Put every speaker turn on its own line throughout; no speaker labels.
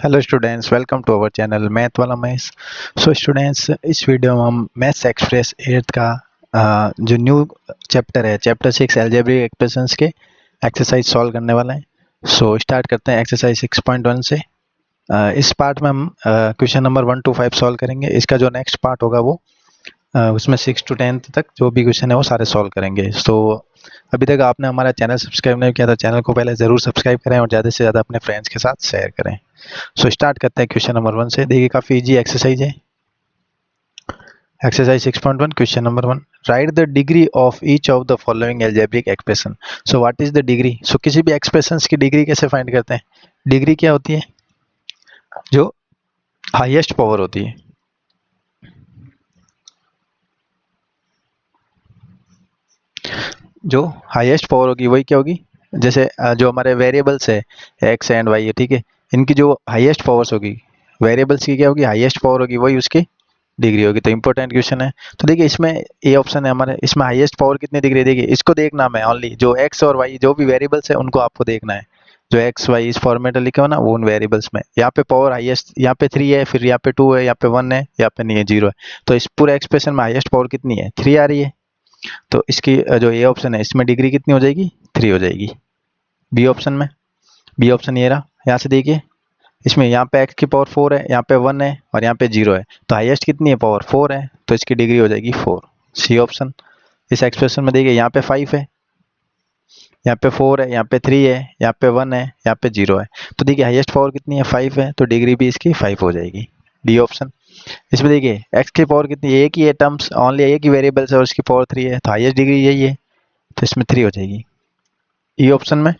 Hello students, welcome to our channel math wala Mahesh. So students, इस video में हम maths express 8 का जो न्यू चैप्टर है, चैप्टर 6 अलजेब्रिक एक्सप्रेशंस के एक्सरसाइज सॉल्व करने वाले हैं। सो स्टार्ट करते हैं एक्सरसाइज 6.1 से। इस पार्ट में हम क्वेश्चन नंबर 1 to 5 सॉल्व करेंगे। इसका जो नेक्स्ट पार्ट होगा वो उसमें 6 to 10 तक जो भी क्वेश्चन है वो सारे सॉल्व करेंगे। सो अभी तक आपने हमारा चैनल सब्सक्राइब नहीं किया तो चैनल को पहले ज़रूर सब्सक्राइब करें और ज़्यादा से ज़्यादा अपने फ्रेंड्स के साथ शेयर करें। सो स्टार्ट करते हैं क्वेश्चन नंबर 1 से। देखिए काफ़ी इजी एक्सरसाइज है। Exercise 6.1 question number 1, write the degree of each of the following algebraic expression. So what is the degree? So किसी भी एक्सप्रेशंस की डिग्री कैसे फाइंड करते हैं? डिग्री क्या होती है? जो हाईएस्ट पावर होती है। जो हाईएस्ट पावर होगी वही क्या होगी? जैसे जो हमारे वेरिएबल्स है एक्स एंड वाई है, ठीक है, इनकी जो हाईएस्ट पावर्स होगी, वेरिएबल्स की क्या होगी? हाईएस्ट पावर होगी, वही उसकी डिग्री होगी। तो इंपॉर्टेंट क्वेश्चन है। तो देखिए इसमें ए ऑप्शन है हमारे, इसमें हाईएस्ट पावर कितनी डिग्री? देखिए इसको देखना है ओनली, जो एक्स और वाई जो भी वेरिएबल्स है उनको आपको देखना है। जो एक्स वाई इस फॉर्मेट में लिखा हुआ ना, वो उन वेरिएबल्स में। यहाँ पे पावर हाईएस्ट, यहाँ पे 3 है, फिर यहाँ पे 2 है, यहाँ पे 1 है, यहाँ पे नहीं है, 0 है। तो इस पूरे एक्सप्रेशन में हाईएस्ट पावर कितनी है? 3 आ रही है। तो इसकी जो ए ऑप्शन है इसमें डिग्री कितनी हो जाएगी? 3 हो जाएगी। बी ऑप्शन में, बी ऑप्शन ये रहा। यहाँ से देखिए इसमें यहाँ पे x की पावर 4 है, यहाँ पे 1 है और यहाँ पे 0 है। तो हाईएस्ट कितनी है? पावर 4 है, तो इसकी डिग्री हो जाएगी 4। C option. इस एक्सप्रेशन में देखिए यहाँ पे 5 है, यहाँ पे 4 है, यहाँ पे 3 है, यहाँ पे 1 है, यहाँ पे 0 है। तो देखिए हाईएस्ट पावर कितनी है? 5 है, तो डिग्री भी इसकी 5 हो जाएगी। D option. इसमें देखिए x की पावर कितनी है? एक ही है टर्म्स, ओनली एक ही वेरिएबल्स है और उसकी पावर 3 है, तो हाईएस्ट डिग्री यही है, तो इसमें 3 हो जाएगी। ई ऑप्शन में,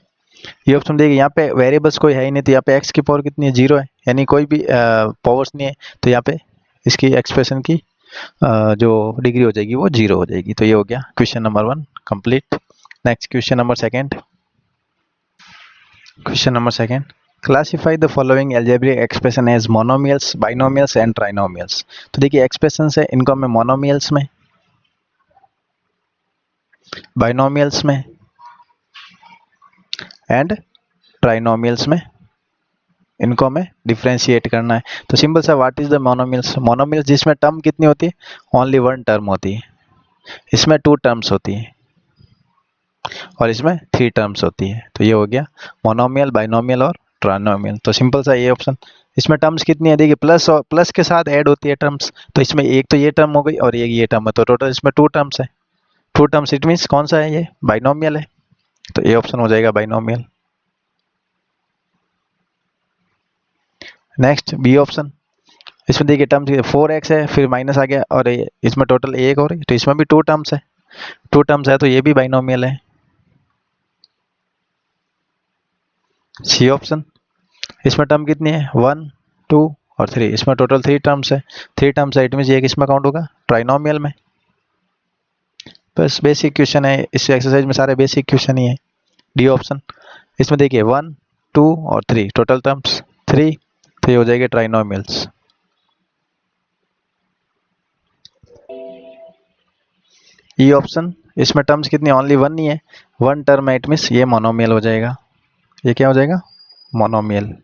ये ऑप्शन देखिए यहाँ पे वेरिएबल्स कोई है ही नहीं, तो यहाँ पे x की पावर कितनी है? 0 है, यानी कोई भी पावर्स नहीं है, तो यहाँ पे इसकी एक्सप्रेशन की जो डिग्री हो जाएगी वो 0 हो जाएगी। तो ये हो गया question number 1 complete. Next question number 2। Question number 2, classify the following algebraic expression as monomials, binomials and trinomials. तो देखिए एक्सप्रेशंस है, इनको हमें मोनोमियल्स में, बाइनोमियल्स में एंड ट्राइनोमियल्स में इनको हमें डिफ्रेंशिएट करना है। तो सिंपल सा, what is the monomials? Monomials जिसमें टर्म कितनी होती है? ओनली 1 टर्म होती है। इसमें 2 टर्म्स होती है और इसमें 3 टर्म्स होती है। तो ये हो गया मोनोमियल, बाइनोमियल और ट्राइनोमियल। तो सिंपल सा ये ऑप्शन। इसमें टर्म्स कितनी है? देखिए प्लस और प्लस के साथ ऐड होती है टर्म्स, तो इसमें एक तो ये टर्म हो गई और एक ये टर्म है, तो टोटल इसमें 2 टर्म्स है। 2 टर्म्स इट मीन्स कौन सा है? ये बाइनोमियल है, तो ये ऑप्शन हो जाएगा बाइनोमियल। Next B option. इसमें देखिए टर्म्स 4x है, फिर माइनस आ गया और इसमें टोटल 1 हो रही, तो इसमें भी 2 टर्म्स है। 2 टर्म्स है तो ये भी बाइनोमियल है। C option. इसमें टर्म कितनी है? 1 2 और 3, इसमें टोटल 3 टर्म्स है। 3 टर्म्स है, इट मीन एक इसमें काउंट होगा ट्राइनोमियल में। बस बेसिक क्वेश्चन है, इस एक्सरसाइज में सारे बेसिक क्वेश्चन ही है। D option. इसमें देखिए 1 2 और 3, टोटल टर्म्स 3, तो ये हो जाएगा ट्राइनोमियल्स। E option. इसमें टर्म्स कितनी? ओनली 1 ही है, 1 टर्म है, इट मीन्स ये मोनोमियल हो जाएगा। ये क्या हो जाएगा? मोनोमियल।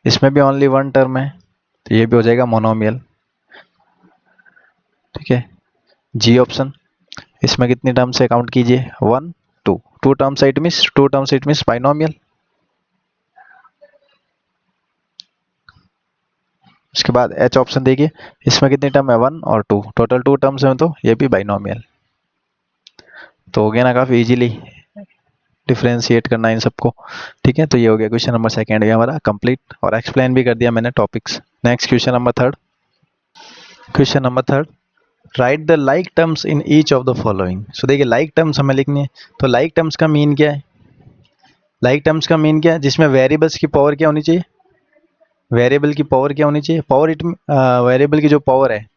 इसमें भी ओनली 1 टर्म है, तो ये भी हो जाएगा मोनोमियल। ठीक है। जी ऑप्शन। इसमें कितनी टर्म्स है? काउंट कीजिए 1 2, 2 टर्म्स है, it means 2 terms it means binomial. उसके बाद एच ऑप्शन देखिए, इसमें कितनी टर्म है? 1 और 2, टोटल 2 टर्म्स है, तो ये भी बाइनोमियल। तो हो गया ना, काफी इजीली डिफ्रेंशिएट करना इन सबको। ठीक है, तो ये हो गया क्वेश्चन नंबर 2 ये हमारा कंप्लीट, और एक्सप्लेन भी कर दिया मैंने topics. Next question number 3। Question number 3, write the like terms in each of the following. So देखिए लाइक टर्म्स हमें लिखनी है, तो लाइक टर्म्स का मीन क्या है? लाइक टर्म्स का मीन क्या है? जिसमें वेरिएबल्स की पावर क्या होनी चाहिए? वेरिएबल की पावर क्या होनी चाहिए? पावर इट, वेरिएबल की जो पावर है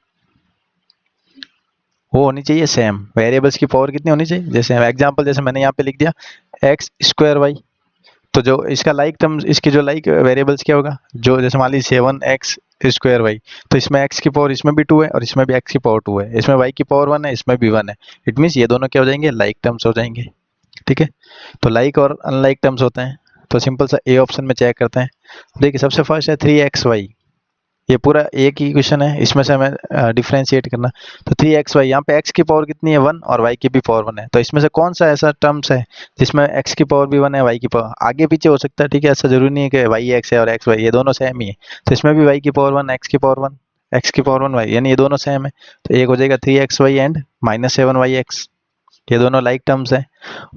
वो होनी चाहिए सेम। वेरिएबल्स की पावर कितनी होनी चाहिए? जैसे एग्जांपल, जैसे मैंने यहाँ पे लिख दिया एक्स स्क्वायर वाई, तो जो इसका लाइक टर्म्स, इसकी जो लाइक वेरिएबल्स क्या होगा? जो जैसे मान लीजिए 7x स्क्वायर वाई, तो इसमें x की पावर इसमें भी 2 है और इसमें भी x की पावर 2 है, इसमें y की पावर 1 है, इसमें भी 1 है। इट मीन्स ये दोनों क्या हो जाएंगे? लाइक टर्म्स हो जाएंगे। ठीक है, तो लाइक और अनलाइक टर्म्स होते हैं, तो सिंपल सा ए ऑप्शन में चेक करते हैं। देखिए सबसे फर्स्ट है 3xy, ये पूरा एक ही क्वेश्चन है, इसमें से हमें डिफ्रेंशिएट करना। तो 3xy, यहाँ पे x की पावर कितनी है 1 और y की भी पावर 1 है, तो इसमें से कौन सा ऐसा टर्म्स है जिसमें x की पावर भी 1 है, y की पावर आगे पीछे हो सकता है, ठीक है, ऐसा जरूरी नहीं है कि y x है और x y, ये दोनों सेम ही है। तो इसमें भी y की पावर 1, x की पावर 1, x की पावर 1 y, यानी ये दोनों सेम है। तो एक हो जाएगा 3xy एंड -7yx, ये दोनों लाइक टर्म्स है।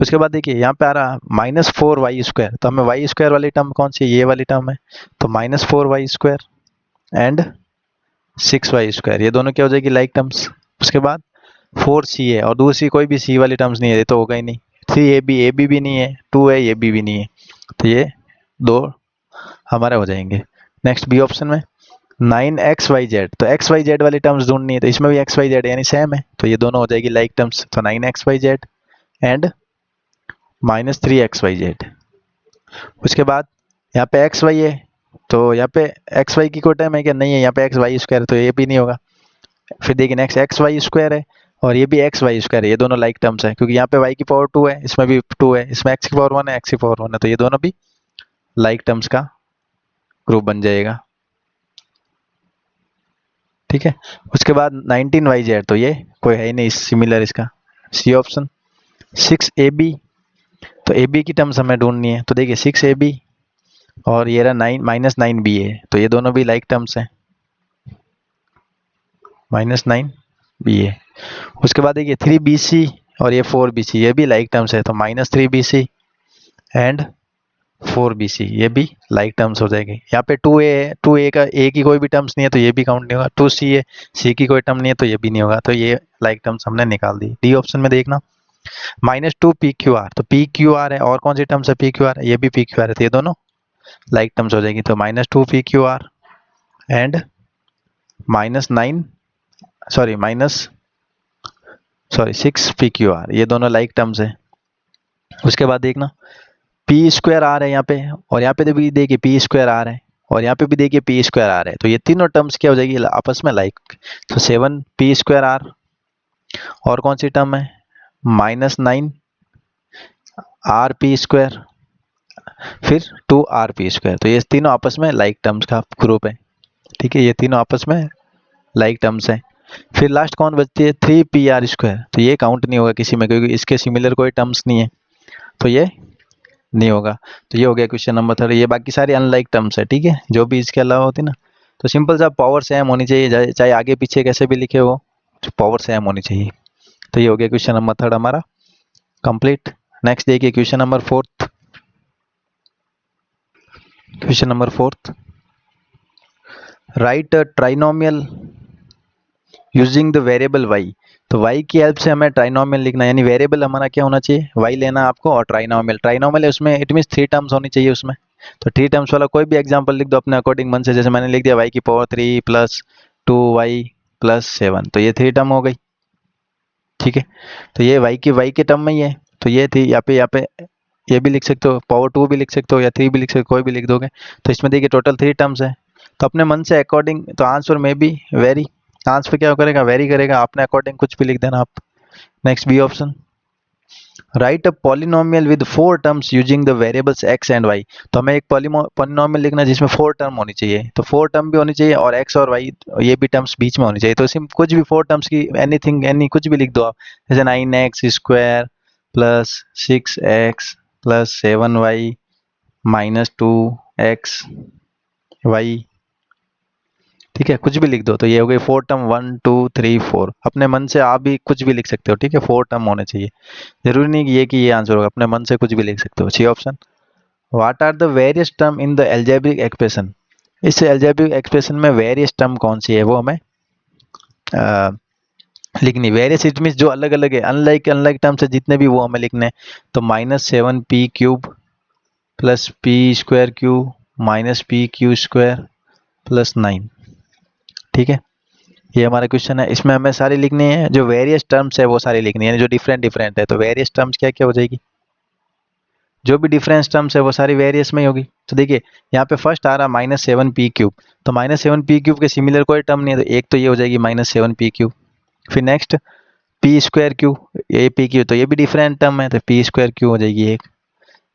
उसके बाद देखिए यहाँ पे आ रहा -4y², तो हमें y² वाली टर्म कौन सी, ये वाली टर्म है, तो -4y² एंड 6y², ये दोनों क्या हो जाएगी लाइक टर्म्स। उसके बाद 4c है और दूसरी कोई भी c वाली टर्म्स नहीं है, ये तो होगा ही नहीं। 3ab भी नहीं है, 2 है, ये भी नहीं है, तो ये दो हमारे हो जाएंगे। नेक्स्ट बी ऑप्शन में 9xyz, तो xyz वाली टर्म्स ढूंढनी है, तो इसमें भी xyz यानी सेम है, तो ये दोनों हो जाएगी लाइक टर्म्स। तो 9xyz एंड -3xyz। उसके बाद यहाँ पे xy है, तो यहाँ पे xy की कोई टर्म है क्या, नहीं है, यहाँ पे xy², तो ये भी नहीं होगा। फिर देखिए नेक्स्ट xy² है और ये भी xy², ये दोनों लाइक टर्म्स है, क्योंकि यहाँ पे y की पावर 2 है, इसमें भी 2 है, इसमें x की पावर 1 है, x की पावर 1 है, तो ये दोनों भी लाइक टर्म्स का ग्रुप बन जाएगा, ठीक है। उसके बाद 19yz, तो ये कोई है ही नहीं सिमिलर इसका, सी ऑप्शन। 6ab, तो ab की टर्म्स हमें ढूंढनी है, तो देखिए 6ab और ये रहा 9 है, तो ये दोनों भी लाइक टर्म्स हैं, -9ba। उसके बाद देखिए 3bc और ये 4bc, ये भी लाइक टर्म्स है, तो -3bc एंड 4bc, ये भी लाइक टर्म्स हो जाएंगे। यहाँ पे 2a है, 2a का a की कोई भी टर्म्स नहीं है, तो ये भी काउंट नहीं होगा। 2c है, c की कोई टर्म नहीं है, तो ये भी नहीं होगा, तो ये लाइक टर्म्स हमने निकाल दी। डी ऑप्शन में देखना -2pqr, तो pqr है और कौन सी टर्म्स है pqr, ये भी pqr है, तो ये दोनों लाइक टर्म्स हो जाएगी। तो -2pqr एंड -6pqr, ये दोनों लाइक टर्म्स है। उसके बाद देखना p²r है यहाँ पे, और यहाँ पे भी देखिए p²r है, और यहाँ पे भी देखिए p²r है, तो ये तीनों टर्म्स क्या हो जाएगी आपस में लाइक। तो 7p²r और कौन सी टर्म है -9rp², फिर 2rp², तो ये तीनों आपस में लाइक टर्म्स का ग्रुप है, ठीक है, ये तीनों आपस में लाइक टर्म्स है। फिर लास्ट कौन बचती है 3pr², तो ये काउंट नहीं होगा किसी में, क्योंकि इसके सिमिलर कोई टर्म्स नहीं है, तो ये नहीं होगा। तो ये हो गया क्वेश्चन नंबर 3, ये बाकी सारे अनलाइक टर्म्स है, ठीक है, जो भी इसके अलावा होती ना। तो सिंपल सा पावर सेम होनी चाहिए, चाहे आगे पीछे कैसे भी लिखे हो, पावर सेम होनी चाहिए। तो ये हो गया क्वेश्चन नंबर 3 हमारा कंप्लीट। नेक्स्ट देखिए question number 4। Question number 4, right a trinomial using the variable y, तो y की हेल्प से हमें ट्राइनोमियल लिखना है, यानी वेरिएबल हमारा क्या होना चाहिए y लेना आपको, और ट्राइनोमियल है उसमें, इट मीन्स 3 टर्म्स होनी चाहिए उसमें। तो 3 टर्म्स वाला कोई भी एग्जांपल लिख दो अपने अकॉर्डिंग मन से, जैसे मैंने लिख दिया y की पावर 3 + 2y + 7, तो ये 3 टर्म हो गई, ठीक है। तो ये y के टर्म में ही है, तो ये थी यहाँ पे ये भी लिख सकते हो, पावर 2 भी लिख सकते हो या 3 भी लिख सकते हो, कोई भी लिख दोगे। तो इसमें देखिए टोटल 3 टर्म्स है, तो अपने मन से अकॉर्डिंग, तो आंसर में भी वेरी, आंसर क्या करेगा वेरी करेगा, अपने अकॉर्डिंग कुछ भी लिख देना आप। Next B option, write a polynomial with 4 terms using the variables x and y, तो हमें एक पॉलिनोमियल लिखना है जिसमें 4 टर्म होनी चाहिए, तो 4 टर्म भी होनी चाहिए और x और y ये भी टर्म्स बीच में होनी चाहिए। तो इसमें कुछ भी 4 टर्म्स की एनी कुछ भी लिख दो आप, जैसे 9x² + 6x + 7y - 2x y, ठीक है, कुछ भी लिख दो। तो ये हो गई 4 टर्म, 1 2 3 4, अपने मन से आप भी कुछ भी लिख सकते हो, ठीक है, 4 टर्म होने चाहिए, जरूरी नहीं कि ये आंसर होगा, अपने मन से कुछ भी लिख सकते हो। C option, what are the various term in the algebraic expression, इस एल्जेब्रिक एक्सप्रेशन में वेरियस टर्म कौन सी है वो हमें लिखनी। वेरियस इट मीन्स जो अलग अलग है, अनलाइक टर्म्स है जितने भी, वो हमें लिखने हैं। तो -7p³ + p²³ -pq² + 9, ठीक है, ये हमारा क्वेश्चन है। इसमें हमें सारी लिखनी है, जो वेरियस टर्म्स है वो सारी लिखनी है, यानी जो डिफरेंट है। तो वेरियस टर्म्स क्या क्या हो जाएगी, जो भी डिफरेंस टर्म्स है वो सारी वेरियस में ही होगी। तो देखिए यहाँ पे फर्स्ट आ रहा -7p³, तो -7p³ के सिमिलर कोई टर्म नहीं है, तो एक तो ये हो जाएगी -7p³। फिर नेक्स्ट p²³ ये pq, तो ये भी डिफरेंट टर्म है, तो p²³ हो जाएगी एक।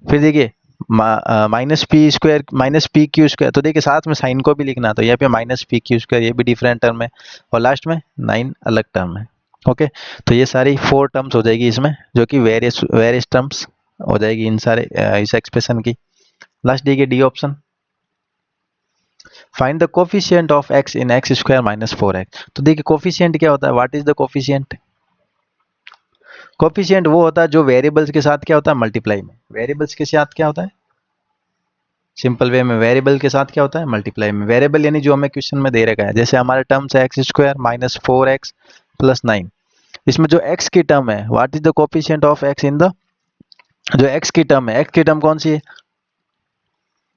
फिर देखिए minus P square minus P Q square, तो देखिए साथ में साइन को भी लिखना, तो यहाँ पे माइनस पी क्यू स्क्वायर, ये भी डिफरेंट टर्म है, और लास्ट में 9 अलग टर्म है। ओके, तो ये सारी 4 टर्म्स हो जाएगी इसमें, जो कि वेरियस टर्म्स हो जाएगी इन सारे इस एक्सप्रेशन की। लास्ट देखिए D option, find the coefficient of x in x square minus 4x। तो देखिए कोफिशिएंट क्या होता है, what is the coefficient? Coefficient वो होता है जो वेरिएबल्स के साथ क्या होता है, मल्टीप्लाई में। वेरिएबल्स के साथ क्या होता है, सिंपल वे में वेरिएबल के साथ क्या होता है, मल्टीप्लाई में। वेरिएबल यानी जो हमें क्वेश्चन में दे रखा है, जैसे हमारे टर्म्स है x square minus 4x plus 9, इसमें जो x की टर्म है, what is the coefficient of x in the, जो x की टर्म है, x की टर्म कौन सी है,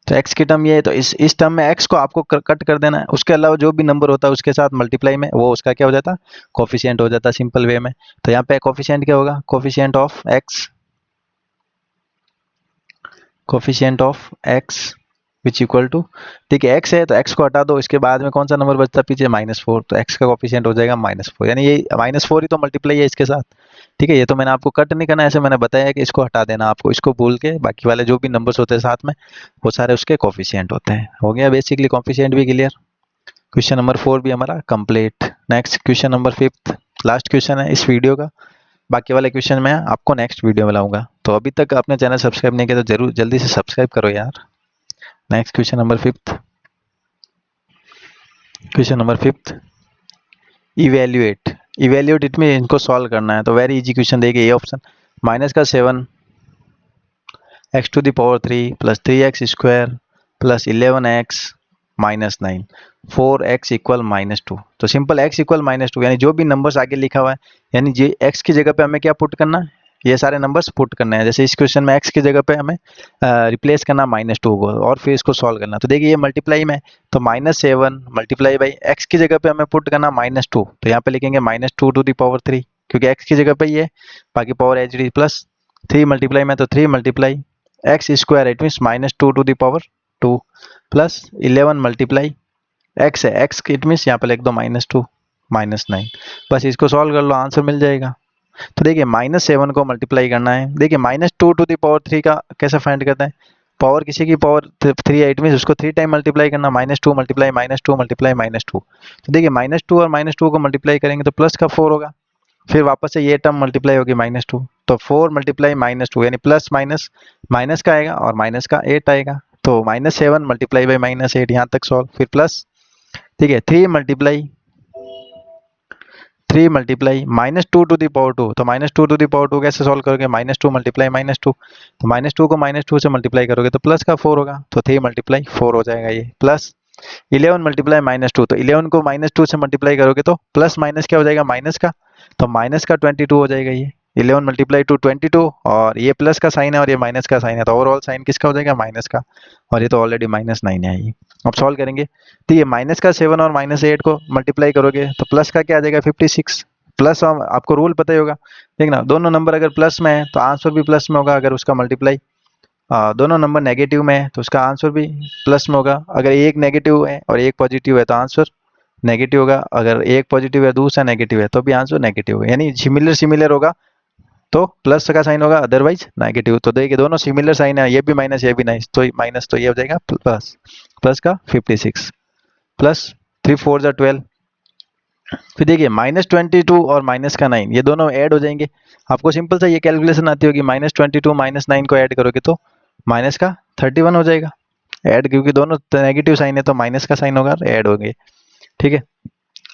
तो x की टर्म ये है, तो इस टर्म में x को आपको कट कर देना है, उसके अलावा जो भी नंबर होता है उसके साथ मल्टीप्लाई में, वो उसका क्या हो जाता है, कोफिशिएंट हो जाता है सिंपल वे में। तो यहाँ पे कोफिशिएंट क्या होगा, coefficient of x, coefficient of x which equal to, ठीक है x है तो x को हटा दो, इसके बाद में कौन सा नंबर बचता है पीछे, -4, तो x का कोफिशिएंट हो जाएगा -4, यानी ये -4 ही तो मल्टीप्लाई है इसके साथ। ठीक है, ये तो मैंने आपको कट नहीं करना, ऐसे मैंने बताया कि इसको हटा देना आपको, इसको भूल के बाकी वाले जो भी नंबर्स होते हैं साथ में वो सारे उसके कोफिशिएंट होते हैं। हो गया बेसिकली कोफिशिएंट भी क्लियर। क्वेश्चन नंबर 4 भी हमारा complete. Next question number 5, last question है इस वीडियो का, बाकी वाले क्वेश्चन मैं आपको नेक्स्ट वीडियो में लाऊंगा। तो अभी तक आपने चैनल सब्सक्राइब नहीं किया तो जरूर जल्दी से सब्सक्राइब करो यार। Next question number 5, question number 5, evaluate. Evaluate it में इनको सॉल्व करना है, तो वेरी इजी क्वेश्चन देखिए, ये ऑप्शन माइनस का 7 x to the power 3 plus 3x square plus 11x minus 9, 4x equal -2। तो सिंपल x इक्वल -2, यानी जो भी नंबर्स आगे लिखा हुआ है, यानी जे x की जगह पे हमें क्या पुट करना है, ये सारे नंबर्स पुट करना है। जैसे इस क्वेश्चन में x की जगह पे हमें रिप्लेस करना -2 को, और फिर इसको सॉल्व करना। तो देखिए ये मल्टीप्लाई में, तो -7 मल्टीप्लाई बाई x की जगह पे हमें पुट करना -2, तो यहाँ पे लिखेंगे -2 टू द पावर 3, क्योंकि x की जगह पे ये बाकी power H D, plus 3 multiply में, तो 3 multiply x square, it means -2 to the power 2 plus 11 multiply x है, एक्स इट मीन्स यहाँ पे लिख दो -2 -9, बस इसको सॉल्व कर लो, आंसर मिल जाएगा। तो देखिए -7 को मल्टीप्लाई करना है, देखिए -2 टू द पावर 3 का कैसे फाइंड करते हैं, पावर किसी की पावर 3 है, इट मीन्स उसको 3 टाइम मल्टीप्लाई करना, -2 मल्टीप्लाई -2 मल्टीप्लाई -2, तो देखिए -2 और -2 को मल्टीप्लाई करेंगे तो प्लस का 4 होगा, फिर वापस से ये टर्म मल्टीप्लाई होगी -2, तो 4 मल्टीप्लाई -2 यानी प्लस माइनस माइनस का आएगा और माइनस का 8 आएगा, तो -7 मल्टीप्लाई बाई -8, यहाँ तक सॉल्व, फिर प्लस, ठीक है 3 मल्टीप्लाई -2 टू दी पावर 2, तो -2 टू दी पावर 2 कैसे सॉल्व करोगे, -2 मल्टीप्लाई -2, तो -2 को -2 से मल्टीप्लाई करोगे तो प्लस का 4 होगा, तो 3 मल्टीप्लाई 4 हो जाएगा ये, प्लस 11 मल्टीप्लाई -2, तो 11 को -2 से मल्टीप्लाई करोगे तो प्लस माइनस क्या हो जाएगा, माइनस का, तो माइनस का 22 हो जाएगा ये, 11 मल्टीप्लाई टू 22, और ये प्लस का साइन है और ये माइनस का साइन है, तो ओवरऑल साइन किसका हो जाएगा, माइनस का, और ये तो ऑलरेडी -9 है ये। अब सॉल्व करेंगे, तो ये माइनस का 7 और -8 को मल्टीप्लाई करोगे तो प्लस का क्या आ जाएगा, 56, प्लस आपको रूल पता ही होगा, देखना दोनों नंबर अगर प्लस में है तो आंसर भी प्लस में होगा, अगर उसका मल्टीप्लाई दोनों नंबर नेगेटिव में है तो उसका आंसर भी प्लस में होगा, अगर एक नेगेटिव है और एक पॉजिटिव है तो आंसर नेगेटिव होगा, अगर एक पॉजिटिव है दूसरा नेगेटिव है तो भी आंसर नेगेटिव होगा, यानी सिमिलर होगा तो प्लस का साइन होगा, अदरवाइज नेगेटिव। तो देखिए दोनों सिमिलर साइन है, ये भी माइनस ये भी नाइस, तो माइनस, तो ये हो जाएगा प्लस, प्लस का 56 प्लस 3 4 जा 12, फिर देखिए -22 और माइनस का 9 ये दोनों ऐड हो जाएंगे, आपको सिंपल सा ये कैलकुलेशन आती होगी, -22 -9 को ऐड करोगे तो माइनस का 31 हो जाएगा ऐड, क्योंकि दोनों नेगेटिव साइन है तो माइनस का साइन होगा, ऐड होंगे। ठीक है,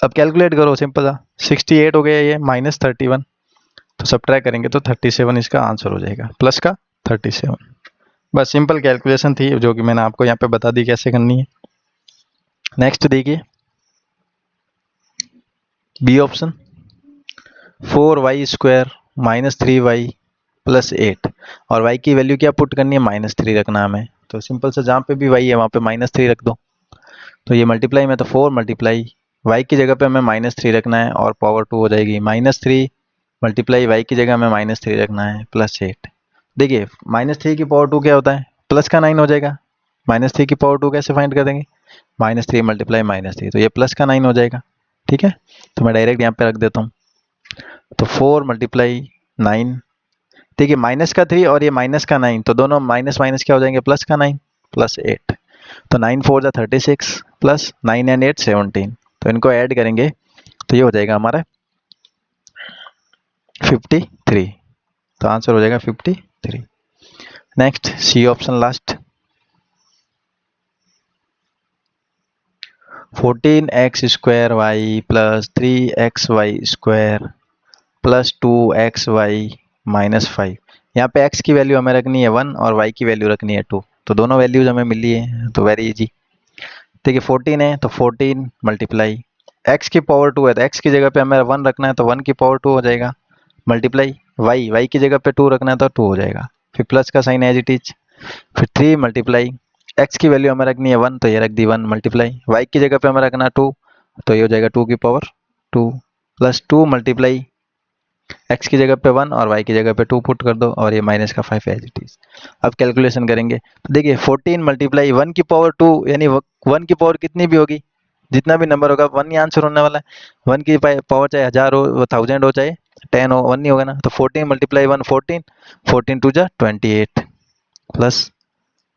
अब कैलकुलेट करो सिंपल सा, 68 हो गया ये -31, तो सब्ट्रैक्ट करेंगे तो 37 इसका आंसर हो जाएगा, प्लस का 37। बस सिंपल कैलकुलेशन थी जो कि मैंने आपको यहाँ पे बता दी कैसे करनी है। नेक्स्ट देखिए B option, 4y square -3y plus 8, और y की वैल्यू क्या पुट करनी है, -3 रखना हमें, तो सिंपल से जहाँ पे भी y है वहाँ पे -3 रख दो, तो ये मल्टीप्लाई में तो 4 मल्टीप्लाई y की जगह पे हमें -3 रखना है और पावर 2 हो जाएगी, -3 मल्टीप्लाई y की जगह हमें -3 रखना है प्लस 8। देखिए -3 की पावर 2 क्या होता है, प्लस का 9 हो जाएगा, -3 की पावर 2 कैसे फाइंड कर देंगे, -3 मल्टीप्लाई -3, तो ये प्लस का 9 हो जाएगा। ठीक है, तो मैं डायरेक्ट यहाँ पे रख देता हूँ, तो 4 मल्टीप्लाई 9, देखिए माइनस का 3 और ये माइनस का 9, तो दोनों माइनस माइनस क्या हो जाएंगे, प्लस का 9 प्लस 8, तो 9 4 जा 36 प्लस 9 एंड 8 17, तो इनको ऐड करेंगे तो ये हो जाएगा हमारा 53, तो आंसर हो जाएगा 53। Next C option last, 14x square y plus 3xy square plus 2xy minus 5। यहाँ पे x की वैल्यू हमें रखनी है 1 और y की वैल्यू रखनी है 2, तो दोनों वैल्यूज हमें मिली है, तो वेरी इजी। देखिए 14 है तो 14 मल्टीप्लाई x की पावर 2 है तो x की जगह पे हमें 1 रखना है तो 1 की पावर 2 हो जाएगा, मल्टीप्लाई y की जगह पे 2 रखना है तो 2 हो जाएगा, फिर प्लस का साइन एज इट इज, फिर 3 मल्टीप्लाई x की वैल्यू हमें रखनी है 1 तो ये रख दी 1, मल्टीप्लाई y की जगह पे हमें रखना है 2 तो ये हो जाएगा 2 की पावर 2, प्लस 2 मल्टीप्लाई x की जगह पे 1 और y की जगह पे 2 पुट कर दो और ये माइनस का 5 एज इट इज। अब कैलकुलेशन करेंगे तो देखिए 14 मल्टीप्लाई 1 की पावर 2 यानी 1 की पावर कितनी भी होगी, जितना भी नंबर होगा 1 ही आंसर होने वाला है। 1 की पावर चाहे 1000 हो, 1000 हो, चाहे 10 हो, 1 ही होगा ना। तो 14 मल्टीप्लाई 1 14, 14 2 जा 28 प्लस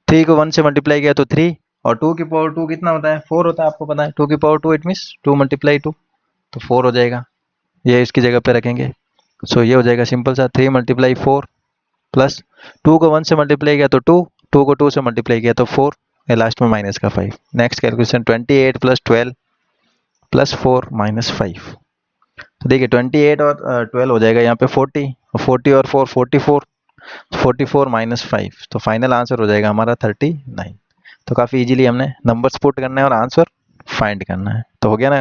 3 को 1 से मल्टीप्लाई किया तो 3 और 2 की पावर 2 कितना होता है, 4 होता है, आपको पता है 2 की पावर 2 इट मीन्स 2 मल्टीप्लाई 2 तो 4 हो जाएगा, ये इसकी जगह पे रखेंगे। सो ये हो जाएगा सिंपल सा 3 मल्टीप्लाई 4 प्लस 2 को 1 से मल्टीप्लाई किया तो 2, 2 को 2 से मल्टीप्लाई किया तो 4, लास्ट में माइनस का 5। Next calculation 28 plus 12 plus 4 minus 5, तो देखिए 28 और 12 हो जाएगा यहाँ पे 40, 40 और 4 44, 44 माइनस 5, तो फाइनल आंसर हो जाएगा हमारा 39। तो काफ़ी इजीली हमने नंबर्स पुट करना है और आंसर फाइंड करना है। तो हो गया ना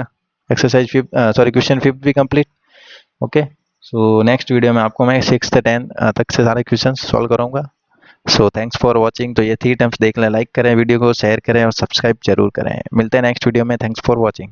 एक्सरसाइज 5 सॉरी क्वेश्चन 5 भी complete. Okay, so next video में आपको मैं 6 से 10 तक से सारे क्वेश्चन सॉल्व कराऊंगा। So thanks for watching. तो ये 3 टाइम्स देख लें, लाइक करें वीडियो को, शेयर करें और सब्सक्राइब जरूर करें। मिलते हैं नेक्स्ट वीडियो में। Thanks for watching.